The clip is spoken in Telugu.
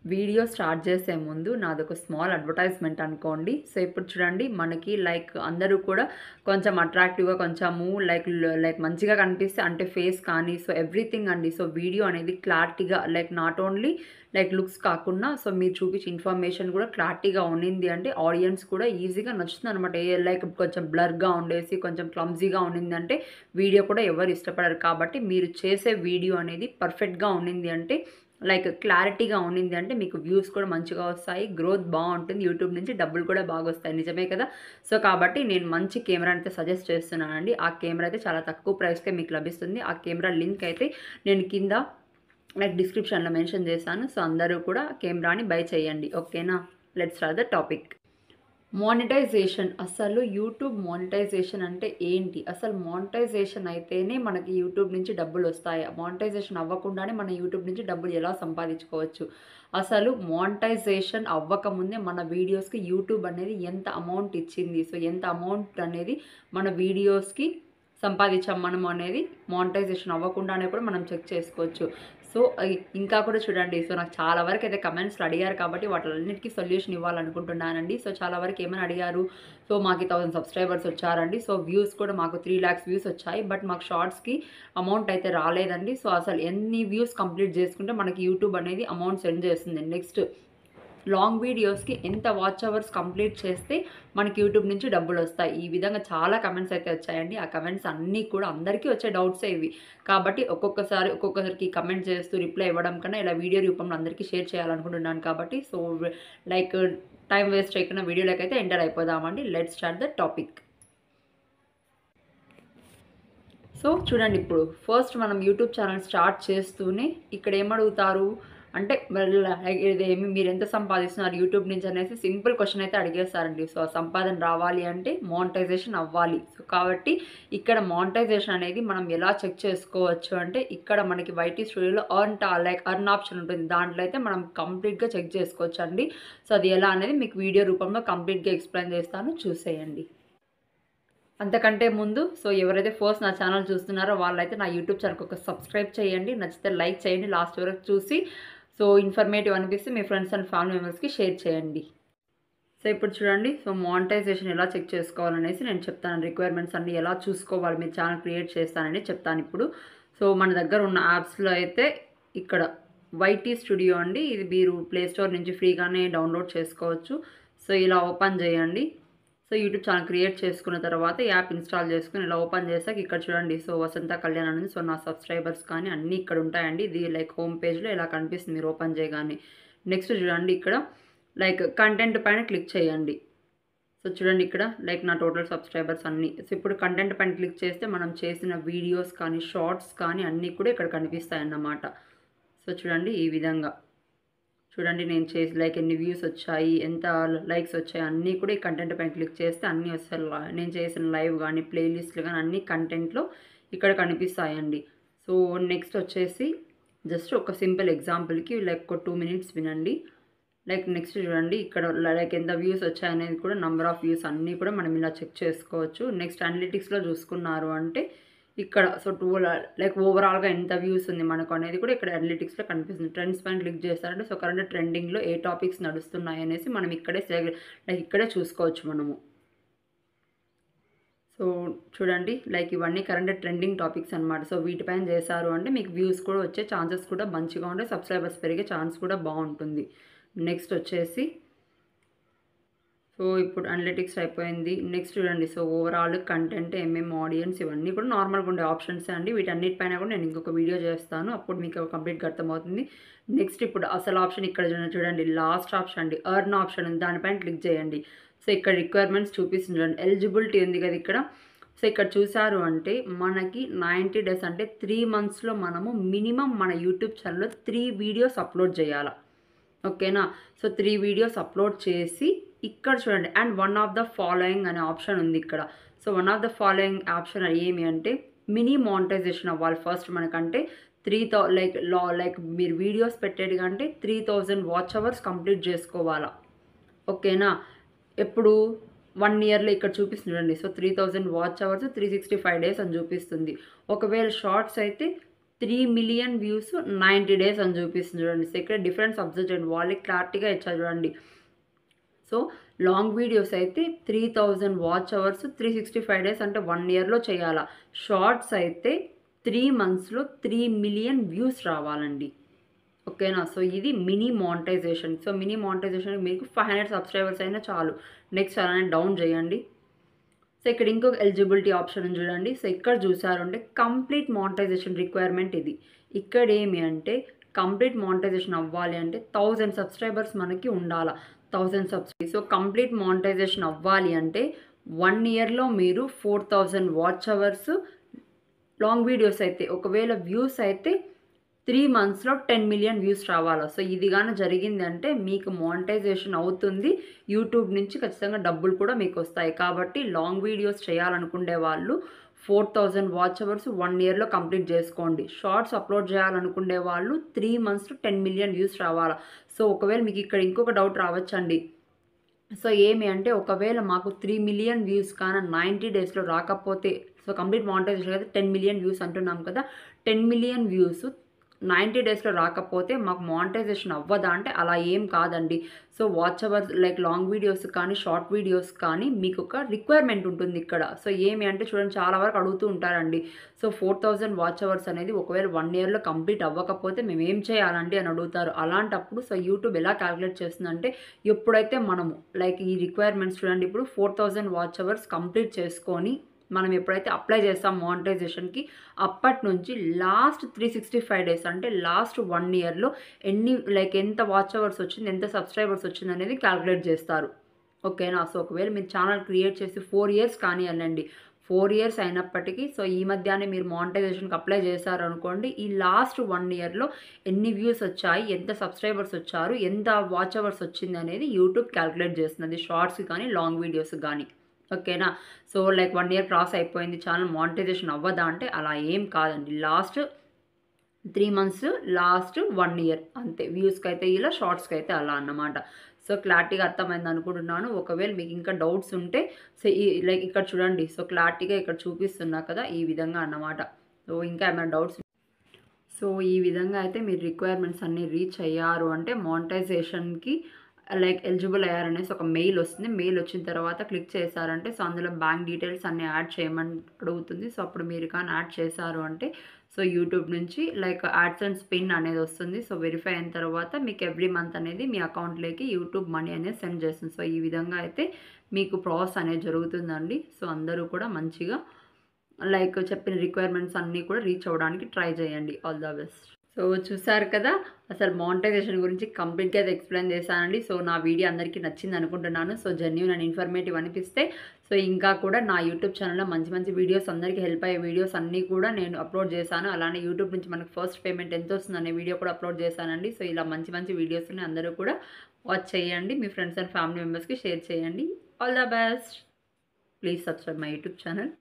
వీడియో స్టార్ట్ చేసే ముందు నాదొక స్మాల్ అడ్వర్టైజ్మెంట్ అనుకోండి. సో ఇప్పుడు చూడండి మనకి అందరూ కూడా కొంచెం అట్రాక్టివ్‌గా కొంచెము లైక్ మంచిగా కనిపిస్తే అంటే ఫేస్ కానీ సో ఎవ్రీథింగ్ అండి. సో వీడియో అనేది క్లారిటీగా నాట్ ఓన్లీ లుక్స్ కాకుండా సో మీరు చూపించే ఇన్ఫర్మేషన్ కూడా క్లారిటీగా ఉండింది అంటే ఆడియన్స్ కూడా ఈజీగా నచ్చుతుందనమాట. కొంచెం బ్లర్‌గా ఉండేసి కొంచెం క్లమ్జీగా ఉండిందంటే వీడియో కూడా ఎవరు ఇష్టపడరు. కాబట్టి మీరు చేసే వీడియో అనేది పర్ఫెక్ట్‌గా ఉండింది అంటే క్లారిటీగా ఉండింది అంటే మీకు వ్యూస్ కూడా మంచిగా వస్తాయి. గ్రోత్ బావుంటుంది. యూట్యూబ్ నుంచి డబ్బులు కూడా బాగొస్తాయి. నిజమే కదా! సో, కాబట్టి నేను మంచి కెమెరాని అయితే సజెస్ట్ చేస్తున్నానండి. ఆ కెమెరా అయితే చాలా తక్కువ ప్రైస్‌కే మీకు లభిస్తుంది. ఆ కెమెరా లింక్ అయితే నేను కింద డిస్క్రిప్షన్‌లో మెన్షన్ చేశాను. సో, అందరూ కూడా కెమెరాని బై చేయండి. ఓకేనా? Let's start the topic. Monetisation. అసలు యూట్యూబ్ మానిటైజేషన్ అంటే ఏంటి? అసలు మానిటైజేషన్ అయితేనే మనకి యూట్యూబ్ నుంచి డబ్బులొస్తాయా? మానిటైజేషన్ అవ్వకుండానే మన యూట్యూబ్ నుంచి డబ్బులు ఎలా సంపాదించుకోవచ్చు? అసలు మానిటైజేషన్ అవ్వకముందే మన వీడియోస్‌కి యూట్యూబ్ అనేది ఎంత అమౌంట్ ఇచ్చింది? సో, ఎంత అమౌంట్ అనేది మన వీడియోస్‌కి సంపాదించాం మనం అనేది మానిటైజేషన్ అవ్వకుండానే కూడా మనం చెక్ చేసుకోవచ్చు. సో, ఇంకా కూడా చూడండి. సో, నాకు చాలా వరకైతే కమెంట్స్‌లో అడిగారు కాబట్టి వాటిలన్నిటికి సొల్యూషన్ ఇవ్వాలనుకుంటున్నానండి. సో, చాలా వరకు ఏమని అడిగారు, సో, మాకు 1000 సబ్స్క్రైబర్స్ వచ్చారండి. సో, వ్యూస్ కూడా మాకు 3,00,000 వ్యూస్ వచ్చాయి. బట్ మాకు షార్ట్స్‌కి అమౌంట్ అయితే రాలేదండి. సో, అసలు ఎన్ని వ్యూస్ కంప్లీట్ చేసుకుంటే మనకి యూట్యూబ్ అనేది అమౌంట్ సెండ్ చేస్తుంది. నెక్స్ట్ లాంగ్ వీడియోస్‌కి ఎంత వాచ్ అవర్స్ కంప్లీట్ చేస్తే మనకి యూట్యూబ్ నుంచి డబ్బులొస్తాయి. ఈ విధంగా చాలా కమెంట్స్ అయితే వచ్చాయండి. ఆ కమెంట్స్ అన్నీ కూడా అందరికీ వచ్చే డౌట్సే ఇవి. కాబట్టి ఒక్కొక్కసారికి కమెంట్ చేస్తూ రిప్లై ఇవ్వడం కన్నా ఇలా వీడియో రూపంలో అందరికీ షేర్ చేయాలనుకుంటున్నాను కాబట్టి సో, లైక్ టైం వేస్ట్ చేయకుండా వీడియోలోకైతే ఎంటర్ అయిపోదామండి. Let's start the topic. So, చూడండి ఇప్పుడు ఫస్ట్ మనం యూట్యూబ్ ఛానల్ స్టార్ట్ చేస్తూనే ఇక్కడ ఏమడుగుతారు అంటే ఇదేమి మీరెంత సంపాదిస్తున్నారు యూట్యూబ్ నుంచి అనేసి సింపుల్ క్వెషన్ అయితే అడిగేస్తారండి. సో, ఆ సంపాదన రావాలి అంటే మానిటైజేషన్ అవ్వాలి. సో, కాబట్టి ఇక్కడ మానిటైజేషన్ అనేది మనం ఎలా చెక్ చేసుకోవచ్చు అంటే ఇక్కడ మనకి వైటీ స్టూడియోలో ఎర్న్ ఆప్షన్ ఉంటుంది. దాంట్లో అయితే మనం కంప్లీట్‌గా చెక్ చేసుకోవచ్చండి. సో, అది ఎలా అనేది మీకు వీడియో రూపంలో కంప్లీట్‌గా ఎక్స్‌ప్లెయిన్ చేస్తాను చూసేయండి. అంతకంటే ముందు సో, ఎవరైతే ఫస్ట్ నా ఛానల్ చూస్తున్నారో వాళ్ళైతే నా యూట్యూబ్ ఛానల్‌కి ఒక సబ్స్క్రైబ్ చేయండి. నచ్చితే లైక్ చేయండి. లాస్ట్ వరకు చూసి సో, ఇన్ఫర్మేటివ్ అనిపిస్తే మీ ఫ్రెండ్స్ అండ్ ఫ్యామిలీ మెంబర్స్‌కి షేర్ చేయండి. సో, ఇప్పుడు చూడండి. సో, మానిటైజేషన్ ఎలా చెక్ చేసుకోవాలనేసి నేను చెప్తాను. రిక్వైర్మెంట్స్ అన్నీ ఎలా చూసుకోవాలి మీరు ఛానల్ క్రియేట్ చేస్తానని చెప్తానిప్పుడు. సో, మన దగ్గర ఉన్న యాప్స్‌లో అయితే ఇక్కడ వైటీ స్టూడియో అండి. ఇది మీరు ప్లే స్టోర్ నుంచి ఫ్రీగానే డౌన్‌లోడ్ చేసుకోవచ్చు. సో, ఇలా ఓపెన్ చేయండి. సో, యూట్యూబ్ ఛానల్ క్రియేట్ చేసుకున్న తర్వాత యాప్ ఇన్‌స్టాల్ చేసుకొని ఇలా ఓపెన్ చేశాక ఇక్కడ చూడండి. సో, వసంత కళ్యాణ్ అని ఉంది. సో, నా సబ్స్క్రైబర్స్ కానీ అన్నీ ఇక్కడ ఉంటాయండి. ఇది హోమ్ పేజ్‌లో ఇలా కనిపిస్తుంది మీరు ఓపెన్ చేయగానే. నెక్స్ట్ చూడండి ఇక్కడ కంటెంట్ పైన క్లిక్ చేయండి. సో, చూడండి ఇక్కడ నా టోటల్ సబ్స్క్రైబర్స్ అన్నీ. సో, ఇప్పుడు కంటెంట్ పైన క్లిక్ చేస్తే మనం చేసిన వీడియోస్ కానీ, షార్ట్స్ కానీ అన్నీ కూడా ఇక్కడ కనిపిస్తాయన్నమాట. సో, చూడండి ఈ విధంగా. చూడండి నేను చేసి ఎన్ని వ్యూస్ వచ్చాయి, ఎంత లైక్స్ వచ్చాయి అన్నీ కూడా ఈ కంటెంట్ పైన క్లిక్ చేస్తే అన్నీ వస్తాయి. నేను చేసిన లైవ్ కానీ, ప్లేలిస్టులు కానీ అన్ని కంటెంట్‌లో ఇక్కడ కనిపిస్తాయండి. సో, నెక్స్ట్ వచ్చేసి జస్ట్ ఒక సింపుల్ ఎగ్జాంపుల్‌కి ఒక 2 మినిట్స్ వినండి. నెక్స్ట్ చూడండి ఇక్కడ ఎంత వ్యూస్ వచ్చాయనేది కూడా నంబర్ ఆఫ్ వ్యూస్ అన్నీ కూడా మనం ఇలా చెక్ చేసుకోవచ్చు. నెక్స్ట్ అనలిటిక్స్‌లో చూసుకున్నారు అంటే ఇక్కడ సో, ఓవరాల్‌గా ఎంత వ్యూస్ ఉంది మనకు అనేది కూడా ఇక్కడ అనలిటిక్స్‌లో కనిపిస్తుంది. ట్రెండ్స్ పైన క్లిక్ చేస్తారంటే సో, కరెంట్ ట్రెండింగ్‌లో ఏ టాపిక్స్ నడుస్తున్నాయి అనేసి మనం ఇక్కడే ఇక్కడే చూసుకోవచ్చు మనము. సో, చూడండి ఇవన్నీ కరెంట్ ట్రెండింగ్ టాపిక్స్ అనమాట. సో, వీటిపైన చేశారు అంటే మీకు వ్యూస్ కూడా వచ్చే ఛాన్సెస్ కూడా మంచిగా ఉంటాయి. సబ్స్క్రైబర్స్ పెరిగే ఛాన్స్ కూడా బాగుంటుంది. నెక్స్ట్ వచ్చేసి సో, ఇప్పుడు అనలిటిక్స్ అయిపోయింది. నెక్స్ట్ చూడండి. సో, ఓవరాల్ కంటెంట్, ఆడియన్స్ ఇవన్నీ కూడా నార్మల్‌గా ఉండే ఆప్షన్సే అండి. వీటన్నిటిపైన కూడా నేను ఇంకొక వీడియో చేస్తాను. అప్పుడు మీకు కంప్లీట్‌గా అర్థమవుతుంది. నెక్స్ట్ ఇప్పుడు అసలు ఆప్షన్ ఇక్కడ చూడండి. లాస్ట్ ఆప్షన్ అండి. ఎర్న్ ఆప్షన్ ఉంది. దానిపైన క్లిక్ చేయండి. సో, ఇక్కడ రిక్వైర్మెంట్స్ చూపిస్తుంది చూడండి. ఎలిజిబిలిటీ ఉంది కదా ఇక్కడ. సో, ఇక్కడ చూసారు అంటే మనకి 90 డేస్ అంటే 3 మంత్స్‌లో మనము మినిమమ్ మన యూట్యూబ్ ఛానల్‌లో 3 వీడియోస్ అప్లోడ్ చేయాల. ఓకేనా? సో, 3 వీడియోస్ అప్లోడ్ చేసి ఇక్కడ చూడండి and one of the following అనే ఆప్షన్ ఉంది ఇక్కడ. So, one of the following option ఏమి అంటే మినీ మానిటైజేషన్ అవ్వాలి ఫస్ట్ మనకంటే మీరు వీడియోస్ పెట్టేది కంటే 3000 వాచ్ అవర్స్ కంప్లీట్ చేసుకోవాలా. ఓకేనా? ఎప్పుడు 1 ఇయర్‌లో ఇక్కడ చూపిస్తుంది చూడండి. సో, 3000 వాచ్ అవర్స్ 365 డేస్ అని చూపిస్తుంది. ఒకవేళ షార్ట్స్ అయితే 3 మిలియన్ వ్యూస్ 90 డేస్ అని చూపిస్తుంది చూడండి. సో ఇక్కడ డిఫరెన్స్ అబ్జర్వ్ చేయండి. వాళ్ళకి క్లారిటీగా ఇచ్చారు చూడండి. సో లాంగ్ వీడియోస్ అయితే 3000 వాచ్ అవర్స్ 365 డేస్ అంటే 1 ఇయర్లో చేయాలా. షార్ట్స్ అయితే 3 మంత్స్లో 3 మిలియన్ వ్యూస్ రావాలండి. ఓకేనా. సో ఇది mini monetisation. So mini monetisation మీకు 500 సబ్స్క్రైబర్స్ అయినా చాలు. నెక్స్ట్ అలానే డౌన్ చేయండి. సో ఇక్కడ ఇంకొక ఎలిజిబిలిటీ ఆప్షన్ చూడండి. సో ఇక్కడ చూసారంటే కంప్లీట్ మానిటైజేషన్ రిక్వైర్మెంట్ ఇది. ఇక్కడ ఏమి అంటే కంప్లీట్ మానిటైజేషన్ అవ్వాలి అంటే 1000 సబ్స్క్రైబర్స్ మనకి ఉండాలా. 1000 సబ్స్క్రైబర్స్. సో కంప్లీట్ మానిటైజేషన్ అవ్వాలి అంటే 1 ఇయర్లో మీరు 4000 వాచ్ అవర్స్, లాంగ్ వీడియోస్ అయితే ఒకవేళ వ్యూస్ అయితే 3 మంత్స్లో 10 మిలియన్ వ్యూస్ రావాలా. సో ఇది కానీ జరిగింది అంటే మీకు మానిటైజేషన్ అవుతుంది. యూట్యూబ్ నుంచి ఖచ్చితంగా డబ్బులు కూడా మీకు వస్తాయి. కాబట్టి లాంగ్ వీడియోస్ చేయాలనుకునే వాళ్ళు 4000 వాచ్ అవర్స్ 1 ఇయర్లో కంప్లీట్ చేసుకోండి. షార్ట్స్ అప్లోడ్ చేయాలనుకునే వాళ్ళు 3 మంత్స్లో 10 మిలియన్ వ్యూస్ రావాలా. సో ఒకవేళ మీకు ఇక్కడ ఇంకొక డౌట్ రావచ్చండి. సో ఏమి అంటే ఒకవేళ మాకు 3 మిలియన్ వ్యూస్ కానీ 90 డేస్లో రాకపోతే, సో కంప్లీట్ మానిటైజేషన్ అయితే 10 మిలియన్ వ్యూస్ అంటున్నాం కదా, 10 మిలియన్ వ్యూస్ 90 డేస్లో రాకపోతే మాకు మానిటైజేషన్ అవ్వదా అంటే అలా ఏం కాదండి. So watch hours like long videos కానీ షార్ట్ వీడియోస్ కానీ మీకు ఒక రిక్వైర్మెంట్ ఉంటుంది ఇక్కడ. సో ఏమి అంటే చూడండి, చాలా వరకు అడుగుతూ ఉంటారండి. సో 4000 వాచ్ అవర్స్ అనేది ఒకవేళ 1 ఇయర్లో కంప్లీట్ అవ్వకపోతే మేము ఏం చేయాలండి అని అడుగుతారు. అలాంటప్పుడు సో యూట్యూబ్ ఎలా క్యాలిక్యులేట్ చేస్తుందంటే ఎప్పుడైతే మనము లైక్ ఈ రిక్వైర్మెంట్స్ చూడండి, ఇప్పుడు 4000 వాచ్ అవర్స్ కంప్లీట్ చేసుకొని మనం ఎప్పుడైతే అప్లై చేస్తాం మానిటైజేషన్కి, అప్పటి నుంచి లాస్ట్ 365 డేస్ అంటే లాస్ట్ 1 ఇయర్లో ఎంత వాచ్ అవర్స్ వచ్చింది, ఎంత సబ్స్క్రైబర్స్ వచ్చింది అనేది క్యాలిక్యులేట్ చేస్తారు. ఓకేనా. సో ఒకవేళ మీరు ఛానల్ క్రియేట్ చేసి 4 ఇయర్స్ కానీ వెళ్ళండి, 4 ఇయర్స్ అయినప్పటికీ సో ఈ మధ్యనే మీరు మానిటైజేషన్కి అప్లై చేశారు అనుకోండి, ఈ లాస్ట్ 1 ఇయర్లో ఎన్ని వ్యూస్ వచ్చాయి, ఎంత సబ్స్క్రైబర్స్ వచ్చారు, ఎంత వాచ్ అవర్స్ వచ్చింది అనేది యూట్యూబ్ క్యాలిక్యులేట్ చేస్తుంది, షార్ట్స్కి కానీ లాంగ్ వీడియోస్ కానీ. ఓకేనా. సో లైక్ 1 ఇయర్ క్రాస్ అయిపోయింది, ఛానల్ మానిటైజేషన్ అవ్వదా అంటే అలా ఏం కాదండి. లాస్ట్ 3 మంత్స్, లాస్ట్ 1 ఇయర్ అంతే. వ్యూస్కి అయితే ఇలా, షార్ట్స్కి అయితే అలా అన్నమాట. సో క్లారిటీగా అర్థమైంది అనుకుంటున్నాను. ఒకవేళ మీకు ఇంకా డౌట్స్ ఉంటే సో లైక్ ఇక్కడ చూడండి, సో క్లారిటీగా ఇక్కడ చూపిస్తున్నా కదా, ఈ విధంగా అన్నమాట. సో ఇంకా ఏమైనా డౌట్స్, సో ఈ విధంగా అయితే మీరు రిక్వైర్మెంట్స్ అన్నీ రీచ్ అయ్యారు అంటే మానిటైజేషన్కి లైక్ ఎలిజిబుల్ అయ్యారనేసి ఒక మెయిల్ వస్తుంది. మెయిల్ వచ్చిన తర్వాత క్లిక్ చేశారంటే సో అందులో బ్యాంక్ డీటెయిల్స్ అన్నీ యాడ్ చేయమని అడుగుతుంది. సో అప్పుడు మీరు కానీ యాడ్ చేశారు అంటే సో యూట్యూబ్ నుంచి లైక్ యాడ్సెన్స్ పిన్ అనేది వస్తుంది. సో వెరిఫై అయిన తర్వాత మీకు ఎవ్రీ మంత్ అనేది మీ అకౌంట్లోకి యూట్యూబ్ మనీ అనేది సెండ్ చేస్తుంది. సో ఈ విధంగా అయితే మీకు ప్రాసెస్ అనేది జరుగుతుందండి. సో అందరూ కూడా మంచిగా లైక్ చెప్పిన రిక్వైర్మెంట్స్ అన్నీ కూడా రీచ్ అవ్వడానికి ట్రై చేయండి. All the best. సో చూసారు కదా, అసలు మానిటైజేషన్ గురించి కంప్లీట్గా అయితే ఎక్స్ప్లెయిన్ చేశానండి. సో నా వీడియో అందరికీ నచ్చింది అనుకుంటున్నాను. సో జెన్యూన్ అండ్ ఇన్ఫర్మేటివ్ అనిపిస్తే సో ఇంకా కూడా నా యూట్యూబ్ ఛానల్లో మంచి మంచి వీడియోస్, అందరికీ హెల్ప్ అయ్యే వీడియోస్ అన్నీ కూడా నేను అప్లోడ్ చేశాను. అలానే యూట్యూబ్ నుంచి మనకు ఫస్ట్ పేమెంట్ ఎంత వస్తుంది అనే వీడియో కూడా అప్లోడ్ చేశానండి. సో ఇలా మంచి మంచి వీడియోస్ని అందరూ కూడా వాచ్ చేయండి, మీ ఫ్రెండ్స్ అండ్ ఫ్యామిలీ మెంబర్స్కి షేర్ చేయండి. All the best. Please subscribe my YouTube channel.